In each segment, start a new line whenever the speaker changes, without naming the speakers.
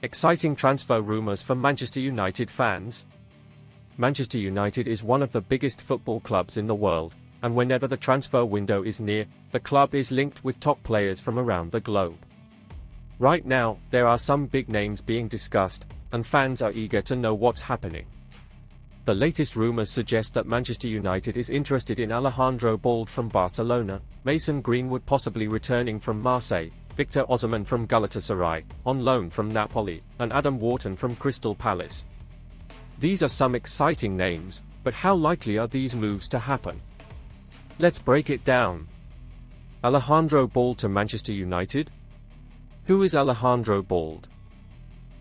Exciting transfer rumours for Manchester United fans. Manchester United is one of the biggest football clubs in the world, and whenever the transfer window is near, the club is linked with top players from around the globe. Right now, there are some big names being discussed, and fans are eager to know what's happening. The latest rumours suggest that Manchester United is interested in Alejandro Balde from Barcelona, Mason Greenwood possibly returning from Marseille, Victor Osimhen from Galatasaray, on loan from Napoli, and Adam Wharton from Crystal Palace. These are some exciting names, but how likely are these moves to happen? Let's break it down. Alejandro Balde to Manchester United? Who is Alejandro Balde?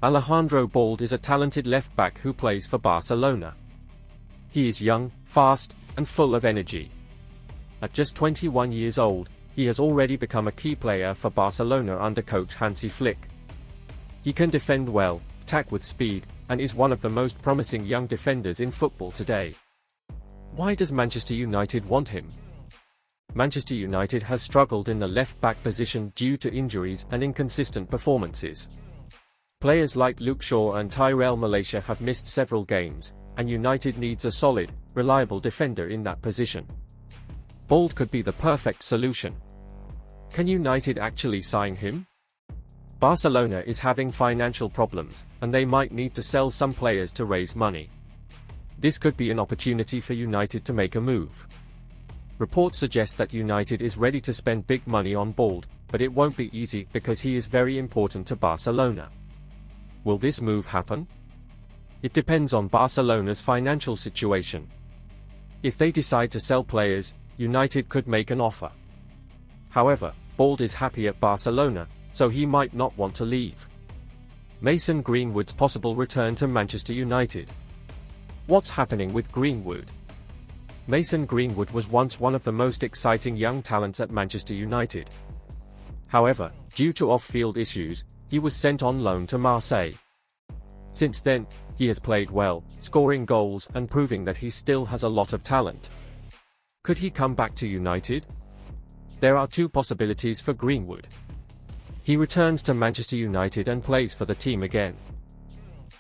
Alejandro Balde is a talented left-back who plays for Barcelona. He is young, fast, and full of energy. At just 21 years old, he has already become a key player for Barcelona under coach Hansi Flick. He can defend well, attack with speed, and is one of the most promising young defenders in football today. Why does Manchester United want him? Manchester United has struggled in the left-back position due to injuries and inconsistent performances. Players like Luke Shaw and Tyrell Malacia have missed several games, and United needs a solid, reliable defender in that position. Balde could be the perfect solution. Can United actually sign him? Barcelona is having financial problems, and they might need to sell some players to raise money. This could be an opportunity for United to make a move. Reports suggest that United is ready to spend big money on Balde, but it won't be easy because he is very important to Barcelona. Will this move happen? It depends on Barcelona's financial situation. If they decide to sell players, United could make an offer. However, Balde is happy at Barcelona, so he might not want to leave. Mason Greenwood's possible return to Manchester United. What's happening with Greenwood? Mason Greenwood was once one of the most exciting young talents at Manchester United. However, due to off-field issues, he was sent on loan to Marseille. Since then, he has played well, scoring goals and proving that he still has a lot of talent. Could he come back to United? There are two possibilities for Greenwood. He returns to Manchester United and plays for the team again.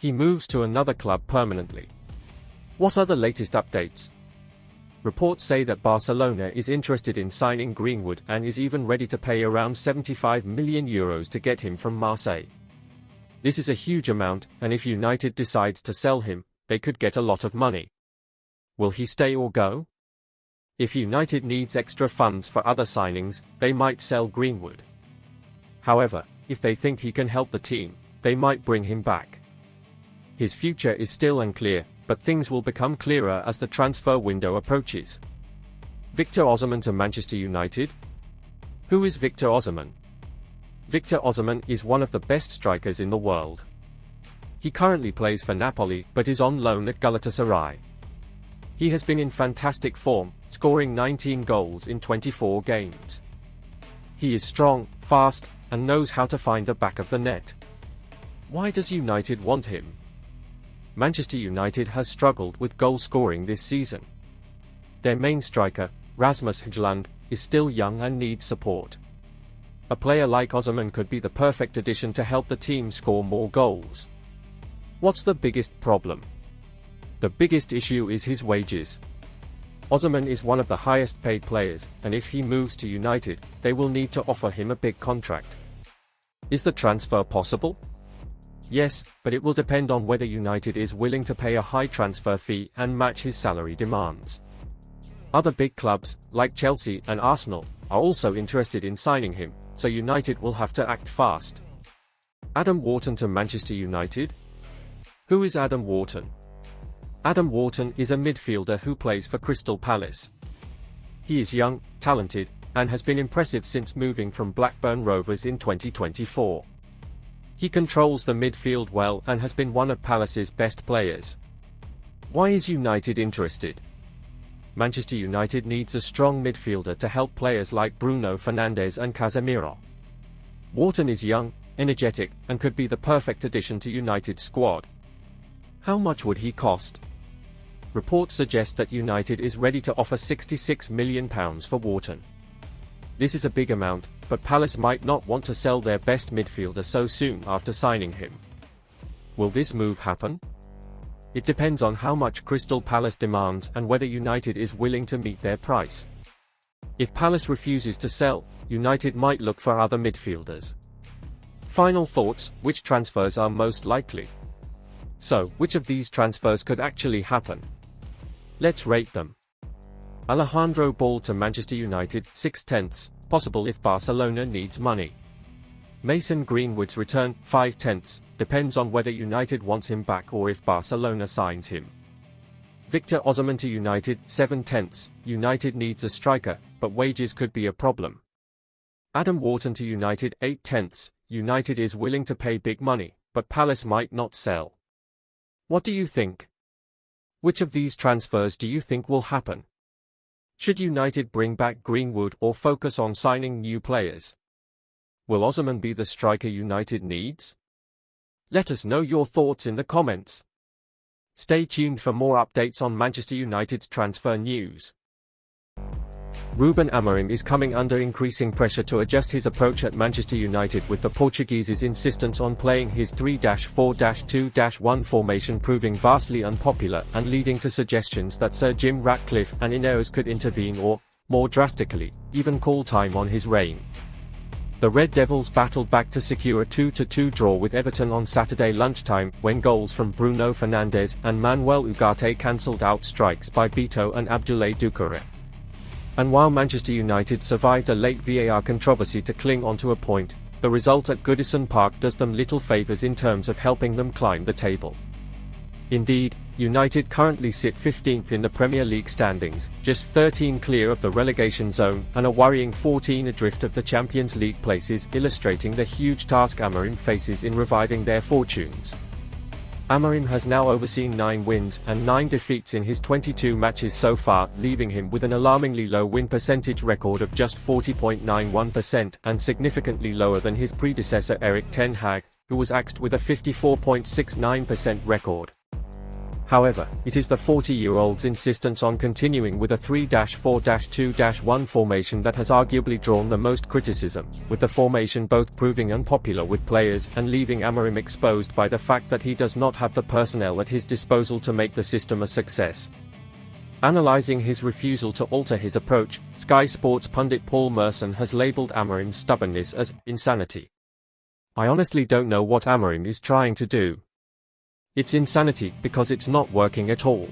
He moves to another club permanently. What are the latest updates? Reports say that Barcelona is interested in signing Greenwood and is even ready to pay around €75 million to get him from Marseille. This is a huge amount, and if United decides to sell him, they could get a lot of money. Will he stay or go? If United needs extra funds for other signings, they might sell Greenwood. However, if they think he can help the team, they might bring him back. His future is still unclear, but things will become clearer as the transfer window approaches. Victor Osimhen to Manchester United? Who is Victor Osimhen? Victor Osimhen is one of the best strikers in the world. He currently plays for Napoli but is on loan at Galatasaray. He has been in fantastic form, scoring 19 goals in 24 games. He is strong, fast, and knows how to find the back of the net. Why does United want him? Manchester United has struggled with goal scoring this season. Their main striker, Rasmus Højlund, is still young and needs support. A player like Osimhen could be the perfect addition to help the team score more goals. What's the biggest problem? The biggest issue is his wages. Osimhen is one of the highest paid players, and if he moves to United, they will need to offer him a big contract. Is the transfer possible? Yes, but it will depend on whether United is willing to pay a high transfer fee and match his salary demands. Other big clubs, like Chelsea and Arsenal, are also interested in signing him, so United will have to act fast. Adam Wharton to Manchester United? Who is Adam Wharton? Adam Wharton is a midfielder who plays for Crystal Palace. He is young, talented, and has been impressive since moving from Blackburn Rovers in 2024. He controls the midfield well and has been one of Palace's best players. Why is United interested? Manchester United needs a strong midfielder to help players like Bruno Fernandes and Casemiro. Wharton is young, energetic, and could be the perfect addition to United's squad. How much would he cost? Reports suggest that United is ready to offer £66 million for Wharton. This is a big amount, but Palace might not want to sell their best midfielder so soon after signing him. Will this move happen? It depends on how much Crystal Palace demands and whether United is willing to meet their price. If Palace refuses to sell, United might look for other midfielders. Final thoughts: which transfers are most likely? So, which of these transfers could actually happen? Let's rate them. Alejandro Balde to Manchester United, 6/10, possible if Barcelona needs money. Mason Greenwood's return, 5/10, depends on whether United wants him back or if Barcelona signs him. Victor Osimhen to United, 7/10, United needs a striker, but wages could be a problem. Adam Wharton to United, 8/10, United is willing to pay big money, but Palace might not sell. What do you think? Which of these transfers do you think will happen? Should United bring back Greenwood or focus on signing new players? Will Osimhen be the striker United needs? Let us know your thoughts in the comments. Stay tuned for more updates on Manchester United's transfer news. Ruben Amorim is coming under increasing pressure to adjust his approach at Manchester United, with the Portuguese's insistence on playing his 3-4-2-1 formation proving vastly unpopular and leading to suggestions that Sir Jim Ratcliffe and Ineos could intervene or, more drastically, even call time on his reign. The Red Devils battled back to secure a 2-2 draw with Everton on Saturday lunchtime, when goals from Bruno Fernandes and Manuel Ugarte cancelled out strikes by Beto and Abdoulaye Doucouré. And while Manchester United survived a late VAR controversy to cling onto a point, the result at Goodison Park does them little favours in terms of helping them climb the table. Indeed, United currently sit 15th in the Premier League standings, just 13 clear of the relegation zone, and a worrying 14 adrift of the Champions League places, illustrating the huge task Amorim faces in reviving their fortunes. Amorim has now overseen 9 wins and 9 defeats in his 22 matches so far, leaving him with an alarmingly low win percentage record of just 40.91% and significantly lower than his predecessor Erik ten Hag, who was axed with a 54.69% record. However, it is the 40-year-old's insistence on continuing with a 3-4-2-1 formation that has arguably drawn the most criticism, with the formation both proving unpopular with players and leaving Amorim exposed by the fact that he does not have the personnel at his disposal to make the system a success. Analysing his refusal to alter his approach, Sky Sports pundit Paul Merson has labelled Amorim's stubbornness as insanity. I honestly don't know what Amorim is trying to do. It's insanity because it's not working at all.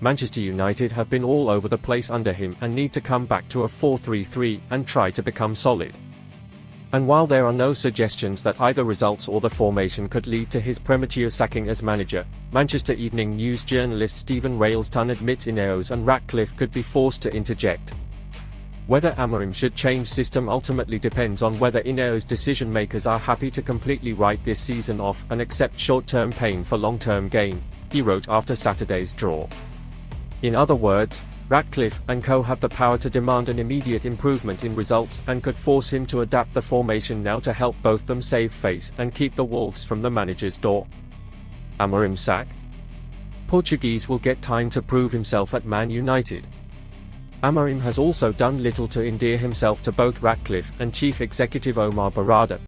Manchester United have been all over the place under him and need to come back to a 4-3-3 and try to become solid. And while there are no suggestions that either results or the formation could lead to his premature sacking as manager, Manchester Evening News journalist Stephen Railston admits Ineos and Ratcliffe could be forced to interject. Whether Amorim should change system ultimately depends on whether Ineos decision-makers are happy to completely write this season off and accept short-term pain for long-term gain, he wrote after Saturday's draw. In other words, Ratcliffe and co have the power to demand an immediate improvement in results and could force him to adapt the formation now to help both them save face and keep the Wolves from the manager's door. Amorim sack? Portuguese will get time to prove himself at Man United. Amorim has also done little to endear himself to both Ratcliffe and Chief Executive Omar Barada,